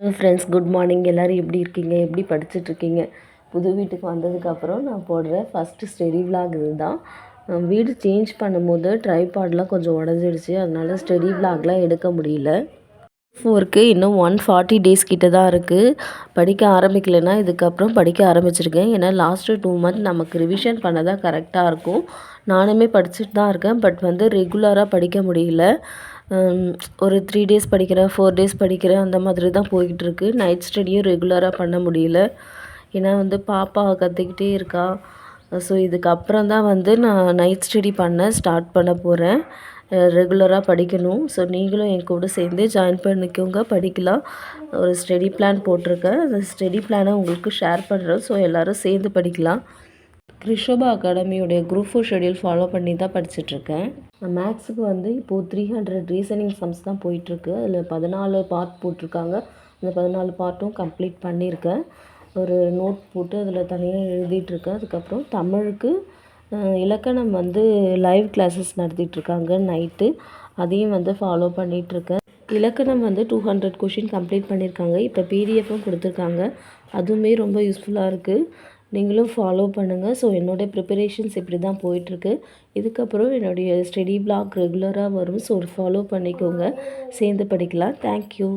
Friends, good morning. எல்லோரும் எப்படி இருக்கீங்க? எப்படி படிச்சுட்ருக்கீங்க? புது வீட்டுக்கு வந்ததுக்கப்புறம் நான் போடுற ஃபஸ்ட்டு ஸ்டடி விலாக் இது தான். வீடு சேஞ்ச் பண்ணும்போது ட்ரைபாட்லாம் கொஞ்சம் உடஞ்சிடுச்சு. அதனால ஸ்டடி விலாக்லாம் எடுக்க முடியல. 4க்கு இன்னும் 140 டேஸ் கிட்ட தான் இருக்குது. படிக்க ஆரம்பிக்கலைன்னா இதுக்கப்புறம் படிக்க ஆரம்பிச்சிருக்கேன். ஏன்னா லாஸ்ட்டு 2 மந்த் நமக்கு ரிவிஷன் பண்ண தான் கரெக்டாக இருக்கும். நானுமே படிச்சுட்டு தான் இருக்கேன். பட் ரெகுலராக படிக்க முடியல. ஒரு 3 டேஸ் படிக்கிறேன், 4 டேஸ் படிக்கிறேன், அந்த மாதிரி தான் போய்கிட்டுருக்கு. நைட் ஸ்டடியும் ரெகுலராக பண்ண முடியல. ஏன்னா பாப்பா கத்திக்கிட்டே இருக்கா. ஸோ இதுக்கப்புறம் தான் நான் நைட் ஸ்டடி ஸ்டார்ட் பண்ண போகிறேன். ரெகுலராக படிக்கணும். ஸோ நீங்களும் என் கூட சேர்ந்து ஜாயின் பண்ணிக்கோங்க, படிக்கலாம். ஒரு ஸ்டடி பிளான் போட்டிருக்கேன். அந்த ஸ்டடி பிளானை உங்களுக்கு ஷேர் பண்ணுறேன். ஸோ எல்லோரும் சேர்ந்து படிக்கலாம். ரிஷபா அகாடமியோடைய குரூப் 4 ஷெடியூல் ஃபாலோ பண்ணி தான் படிச்சுட்ருக்கேன். மேக்ஸுக்கு இப்போது 300 ரீசனிங் சம்ஸ் தான் போயிட்டுருக்கு. அதில் 14 பார்ட் போட்டிருக்காங்க. அந்த 14 பார்ட்டும் கம்ப்ளீட் பண்ணியிருக்கேன். ஒரு நோட் போட்டு அதில் தனியாக எழுதிட்டுருக்கேன். அதுக்கப்புறம் தமிழுக்கு இலக்கணம் லைவ் கிளாஸஸ் நடத்திட்டுருக்காங்க நைட்டு. அதையும் ஃபாலோ பண்ணிகிட்ருக்கேன். இலக்கணம் 200 கொஷின் கம்ப்ளீட் பண்ணியிருக்காங்க. இப்போ பிடிஎஃப்பும் கொடுத்துருக்காங்க. அதுவுமே ரொம்ப யூஸ்ஃபுல்லாக இருக்குது. நீங்களும் ஃபாலோ பண்ணுங்கள். ஸோ என்னோடய ப்ரிப்பரேஷன்ஸ் இப்படி தான் போயிட்டுருக்கு. இதுக்கப்புறம் என்னுடைய ஸ்டடி பிளாக் ரெகுலராக வரும். ஸோ ஃபாலோ பண்ணிக்கோங்க, சேர்ந்து படிக்கலாம். தேங்க்யூ.